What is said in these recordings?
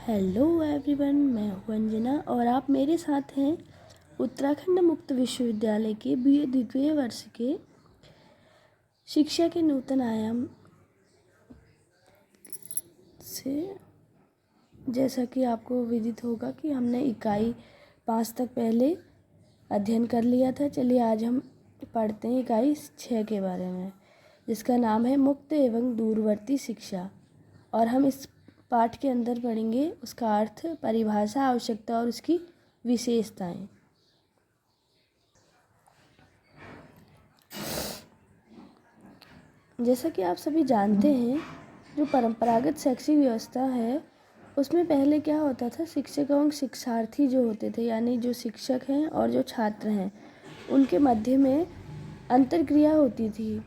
Hello everyone, मैं हूँ अंजना और आप मेरे साथ हैं उत्तराखंड मुक्त विश्वविद्यालय के BA द्वितीय वर्ष के शिक्षा के नूतन आयाम से। जैसा कि आपको विदित होगा कि हमने इकाई 5 तक पहले अध्ययन कर लिया था। चलिए आज हम पढ़ते हैं इकाई 6 के बारे में, जिसका नाम है मुक्त एवं दूरवर्ती शिक्षा। और हम इस पाठ के अंदर पढ़ेंगे उसका अर्थ, परिभाषा, आवश्यकता और उसकी विशेषताएं। जैसा कि आप सभी जानते हैं, जो परंपरागत शैक्षिक व्यवस्था है उसमें पहले क्या होता था, शिक्षक एवं शिक्षार्थी जो होते थे, यानी जो शिक्षक हैं और जो छात्र हैं, उनके मध्य में अंतर्क्रिया होती थी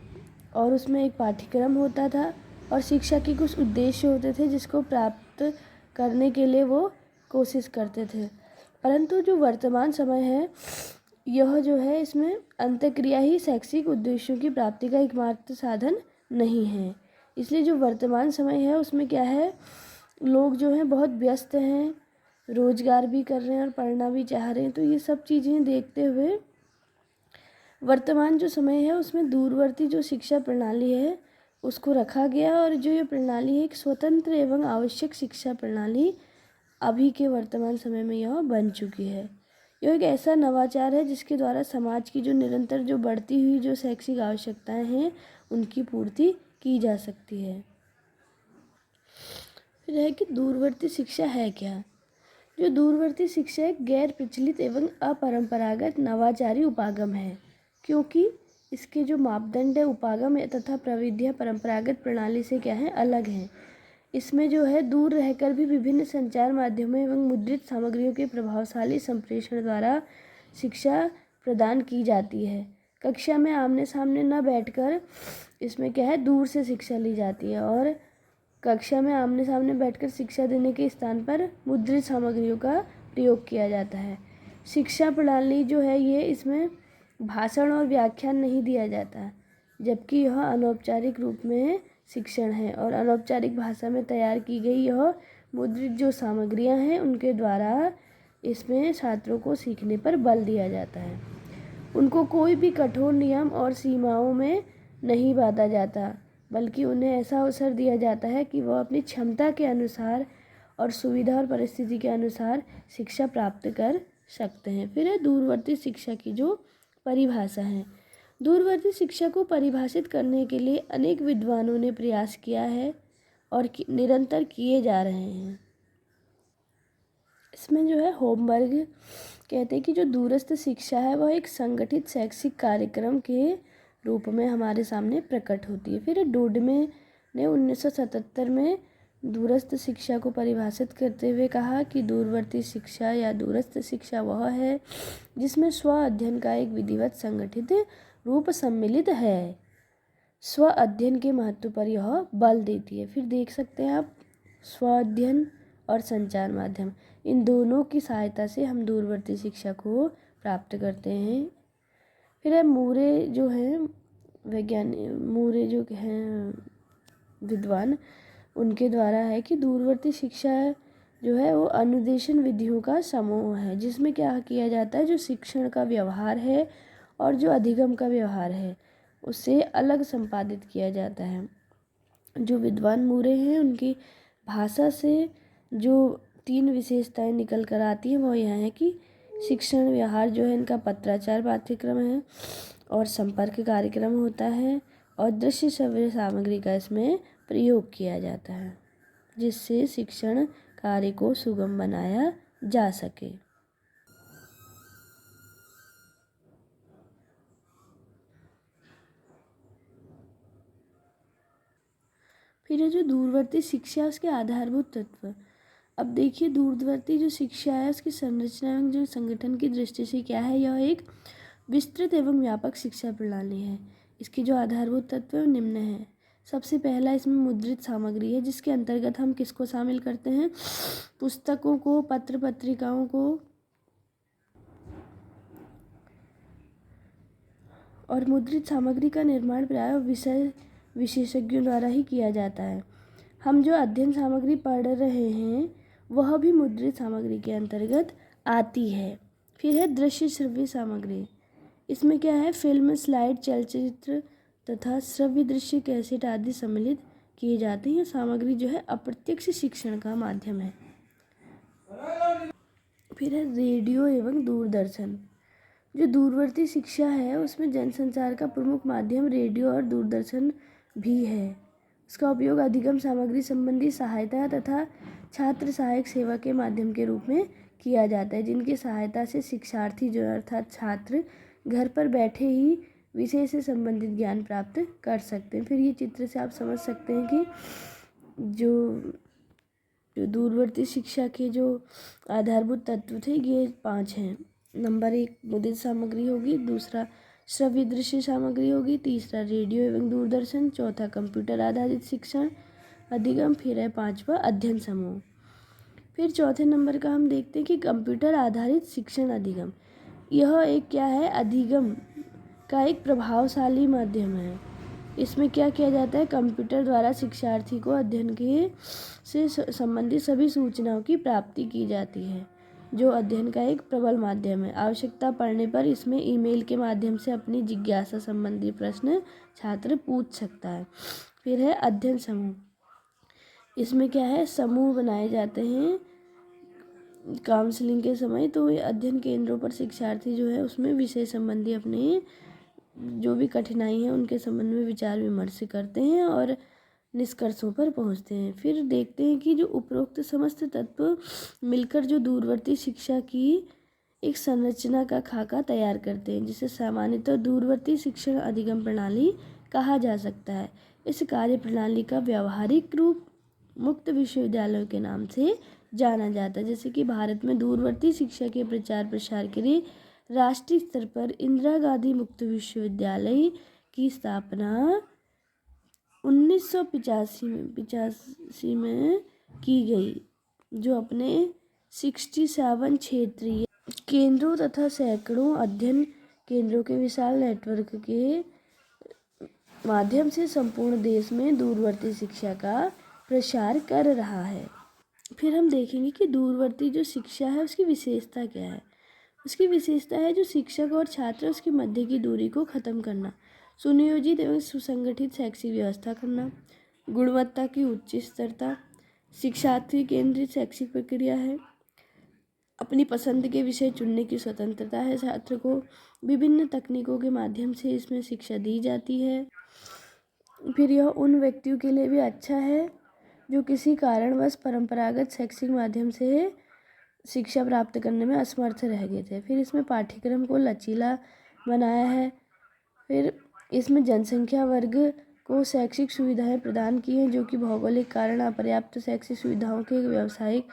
और उसमें एक पाठ्यक्रम होता था और शिक्षा के कुछ उद्देश्य होते थे जिसको प्राप्त करने के लिए वो कोशिश करते थे। परंतु जो वर्तमान समय है, यह जो है इसमें अंतःक्रिया ही शैक्षिक उद्देश्यों की प्राप्ति का एकमात्र साधन नहीं है। इसलिए जो वर्तमान समय है उसमें क्या है, लोग जो हैं बहुत व्यस्त हैं, रोजगार भी कर रहे हैं और पढ़ना भी चाह रहे हैं। तो ये सब चीज़ें देखते हुए वर्तमान जो समय है उसमें दूरवर्ती जो शिक्षा प्रणाली है उसको रखा गया, और जो ये प्रणाली है एक स्वतंत्र एवं आवश्यक शिक्षा प्रणाली अभी के वर्तमान समय में यह बन चुकी है। यह एक ऐसा नवाचार है जिसके द्वारा समाज की जो निरंतर जो बढ़ती हुई जो शैक्षिक आवश्यकताएं हैं उनकी पूर्ति की जा सकती है। फिर है कि दूरवर्ती शिक्षा है क्या। जो दूरवर्ती शिक्षा एक गैर प्रचलित एवं अपरंपरागत नवाचारी उपागम है, क्योंकि इसके जो मापदंड है उपागम तथा प्रविधियाँ परंपरागत प्रणाली से क्या है, अलग हैं। इसमें जो है दूर रहकर भी विभिन्न संचार माध्यमों एवं मुद्रित सामग्रियों के प्रभावशाली संप्रेषण द्वारा शिक्षा प्रदान की जाती है। कक्षा में आमने सामने न बैठकर इसमें क्या है, दूर से शिक्षा ली जाती है, और कक्षा में आमने सामने बैठकर शिक्षा देने के स्थान पर मुद्रित सामग्रियों का प्रयोग किया जाता है। शिक्षा प्रणाली जो है ये इसमें भाषण और व्याख्यान नहीं दिया जाता, जबकि यह अनौपचारिक रूप में शिक्षण है और अनौपचारिक भाषा में तैयार की गई यह मुद्रित जो सामग्रियां हैं उनके द्वारा इसमें छात्रों को सीखने पर बल दिया जाता है। उनको कोई भी कठोर नियम और सीमाओं में नहीं बांधा जाता, बल्कि उन्हें ऐसा अवसर दिया जाता है कि वह अपनी क्षमता के अनुसार और सुविधा और परिस्थिति के अनुसार शिक्षा प्राप्त कर सकते हैं। फिर है दूरवर्ती शिक्षा की जो परिभाषा है। दूरवर्ती शिक्षा को परिभाषित करने के लिए अनेक विद्वानों ने प्रयास किया है और निरंतर किए जा रहे हैं। इसमें जो है होमबर्ग कहते हैं कि जो दूरस्थ शिक्षा है वह एक संगठित शैक्षिक कार्यक्रम के रूप में हमारे सामने प्रकट होती है। फिर डोडमे ने 1977 में दूरस्थ शिक्षा को परिभाषित करते हुए कहा कि दूरवर्ती शिक्षा या दूरस्थ शिक्षा वह है जिसमें स्व अध्ययन का एक विधिवत संगठित रूप सम्मिलित है। स्व अध्ययन के महत्व पर यह बल देती है। फिर देख सकते हैं आप, स्व अध्ययन और संचार माध्यम, इन दोनों की सहायता से हम दूरवर्ती शिक्षा को प्राप्त करते हैं। फिर है मूरे जो हैं वैज्ञानिक, मूरे जो हैं विद्वान, उनके द्वारा है कि दूरवर्ती शिक्षा जो है वो अनुदेशन विधियों का समूह है, जिसमें क्या किया जाता है, जो शिक्षण का व्यवहार है और जो अधिगम का व्यवहार है उससे अलग संपादित किया जाता है। जो विद्वान मूरे हैं उनकी भाषा से जो 3 विशेषताएं निकल कर आती हैं वो यह है कि शिक्षण व्यवहार जो है इनका पत्राचार पाठ्यक्रम है और संपर्क कार्यक्रम होता है और दृश्य श्रव्य सामग्री का इसमें प्रयोग किया जाता है, जिससे शिक्षण कार्य को सुगम बनाया जा सके। फिर है जो दूरवर्ती शिक्षा उसके आधारभूत तत्व। अब देखिए, दूरवर्ती जो शिक्षा है उसकी संरचना एवं जो संगठन की दृष्टि से क्या है, यह एक विस्तृत एवं व्यापक शिक्षा प्रणाली है। इसकी जो आधारभूत तत्व है निम्न है। सबसे पहला इसमें मुद्रित सामग्री है, जिसके अंतर्गत हम किसको शामिल करते हैं, पुस्तकों को, पत्र पत्रिकाओं को, और मुद्रित सामग्री का निर्माण प्रायः विषय विशेषज्ञों द्वारा ही किया जाता है। हम जो अध्ययन सामग्री पढ़ रहे हैं वह भी मुद्रित सामग्री के अंतर्गत आती है। फिर है दृश्य श्रव्य सामग्री। इसमें क्या है, फिल्म, स्लाइड, चलचित्र तथा श्रव्य दृश्य, कैसेट आदि सम्मिलित किए जाते हैं। यह सामग्री जो है अप्रत्यक्ष शिक्षण का माध्यम है। फिर है रेडियो एवं दूरदर्शन। जो दूरवर्ती शिक्षा है उसमें जनसंचार का प्रमुख माध्यम रेडियो और दूरदर्शन भी है। इसका उपयोग अधिगम सामग्री संबंधी सहायता तथा छात्र सहायक सेवा के माध्यम के रूप में किया जाता है, जिनकी सहायता से शिक्षार्थी जो अर्थात छात्र घर पर बैठे ही विषय से संबंधित ज्ञान प्राप्त कर सकते हैं। फिर ये चित्र से आप समझ सकते हैं कि जो दूरवर्ती शिक्षा के जो आधारभूत तत्व थे ये 5 हैं। नंबर 1 मुद्रित सामग्री होगी, दूसरा श्रव्य दृश्य सामग्री होगी, तीसरा रेडियो एवं दूरदर्शन, चौथा कंप्यूटर आधारित शिक्षण अधिगम, फिर है 5वां अध्ययन समूह। फिर चौथे नंबर का हम देखते हैं कि कंप्यूटर आधारित शिक्षण अधिगम। यह एक क्या है, अधिगम का एक प्रभावशाली माध्यम है। इसमें क्या किया जाता है, कंप्यूटर द्वारा शिक्षार्थी को अध्ययन के से संबंधित सभी सूचनाओं की प्राप्ति की जाती है, जो अध्ययन का एक प्रबल माध्यम है। आवश्यकता पड़ने पर इसमें ईमेल के माध्यम से अपनी जिज्ञासा संबंधी प्रश्न छात्र पूछ सकता है। फिर है अध्ययन समूह। इसमें क्या है, समूह बनाए जाते हैं काउंसलिंग के समय, तो ये अध्ययन केंद्रों पर शिक्षार्थी जो है उसमें विषय संबंधी अपने जो भी कठिनाई है उनके संबंध में विचार विमर्श करते हैं और निष्कर्षों पर पहुंचते हैं। फिर देखते हैं कि जो उपरोक्त समस्त तत्व मिलकर जो दूरवर्ती शिक्षा की एक संरचना का खाका तैयार करते हैं, जिसे सामान्यतः दूरवर्ती शिक्षण अधिगम प्रणाली कहा जा सकता है। इस कार्य प्रणाली का व्यावहारिक रूप मुक्त विश्वविद्यालयों के नाम से जाना जाता है। जैसे कि भारत में दूरवर्ती शिक्षा के प्रचार प्रसार के लिए राष्ट्रीय स्तर पर इंदिरा गांधी मुक्त विश्वविद्यालय की स्थापना 1985 में की गई, जो अपने 67 क्षेत्रीय केंद्रों तथा सैकड़ों अध्ययन केंद्रों के विशाल नेटवर्क के माध्यम से संपूर्ण देश में दूरवर्ती शिक्षा का प्रसार कर रहा है। फिर हम देखेंगे कि दूरवर्ती जो शिक्षा है उसकी विशेषता क्या है। उसकी विशेषता है जो शिक्षक और छात्र उसके मध्य की दूरी को खत्म करना, सुनियोजित एवं सुसंगठित शैक्षिक व्यवस्था करना, गुणवत्ता की उच्च स्तरता, शिक्षार्थी केंद्रित शैक्षिक प्रक्रिया है, अपनी पसंद के विषय चुनने की स्वतंत्रता है, छात्र को विभिन्न तकनीकों के माध्यम से इसमें शिक्षा दी जाती है। फिर यह उन व्यक्तियों के लिए भी अच्छा है जो किसी कारणवश परंपरागत शैक्षिक माध्यम से शिक्षा प्राप्त करने में असमर्थ रह गए थे। फिर इसमें पाठ्यक्रम को लचीला बनाया है। फिर इसमें जनसंख्या वर्ग को शैक्षिक सुविधाएं प्रदान की हैं जो कि भौगोलिक कारण अपर्याप्त शैक्षिक सुविधाओं के व्यावसायिक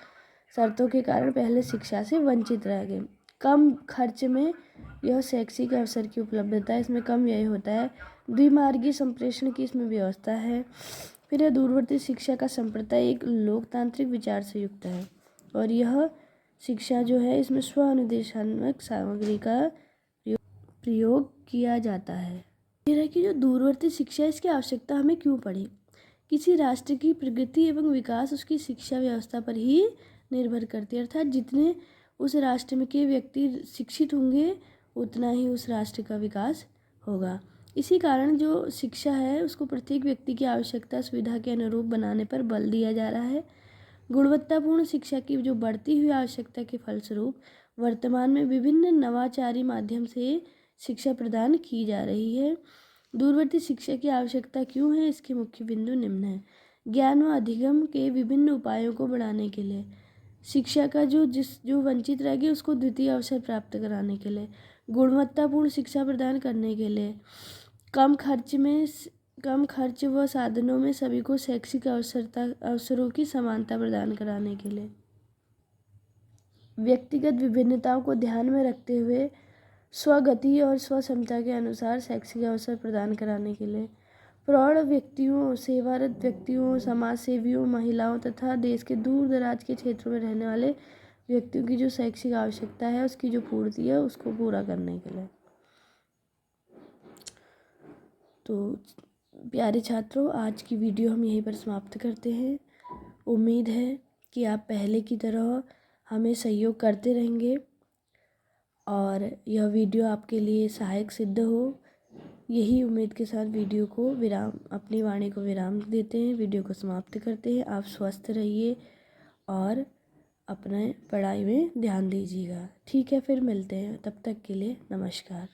शर्तों के कारण पहले शिक्षा से वंचित रह गए। कम खर्च में यह शैक्षिक अवसर की उपलब्धता है, इसमें कम व्यय होता है। द्विमार्गीय संप्रेषण की इसमें व्यवस्था है। फिर यह दूरवर्ती शिक्षा का संप्रदाय एक लोकतांत्रिक विचार से युक्त है और यह शिक्षा जो है इसमें स्व अनुदेशात्मक सामग्री का प्रयोग किया जाता है। यह है कि जो दूरवर्ती शिक्षा है इसकी आवश्यकता हमें क्यों पड़ी। किसी राष्ट्र की प्रगति एवं विकास उसकी शिक्षा व्यवस्था पर ही निर्भर करती है, अर्थात जितने उस राष्ट्र में के व्यक्ति शिक्षित होंगे उतना ही उस राष्ट्र का विकास होगा। इसी कारण जो शिक्षा है उसको प्रत्येक व्यक्ति की आवश्यकता सुविधा के अनुरूप बनाने पर बल दिया जा रहा है। गुणवत्तापूर्ण शिक्षा की जो बढ़ती हुई आवश्यकता के फलस्वरूप वर्तमान में विभिन्न नवाचारी माध्यम से शिक्षा प्रदान की जा रही है। दूरवर्ती शिक्षा की आवश्यकता क्यों है, इसके मुख्य बिंदु निम्न है। ज्ञान व अधिगम के विभिन्न उपायों को बढ़ाने के लिए, शिक्षा का जो वंचित रह गए उसको द्वितीय अवसर प्राप्त कराने के लिए, गुणवत्तापूर्ण शिक्षा प्रदान करने के लिए, कम खर्च व साधनों में सभी को शैक्षिक अवसरों की समानता प्रदान कराने के लिए, व्यक्तिगत विभिन्नताओं को ध्यान में रखते हुए स्वगति और स्वक्षमता के अनुसार शैक्षिक अवसर प्रदान कराने के लिए, प्रौढ़ व्यक्तियों, सेवारत व्यक्तियों, समाज सेवियों, महिलाओं तथा देश के दूर दराज के क्षेत्रों में रहने वाले व्यक्तियों की जो शैक्षिक आवश्यकता है उसकी जो पूर्ति है उसको पूरा करने के लिए। तो प्यारे छात्रों, आज की वीडियो हम यहीं पर समाप्त करते हैं। उम्मीद है कि आप पहले की तरह हमें सहयोग करते रहेंगे और यह वीडियो आपके लिए सहायक सिद्ध हो। यही उम्मीद के साथ वीडियो को अपनी वाणी को विराम देते हैं, वीडियो को समाप्त करते हैं। आप स्वस्थ रहिए और अपने पढ़ाई में ध्यान दीजिएगा। ठीक है, फिर मिलते हैं, तब तक के लिए नमस्कार।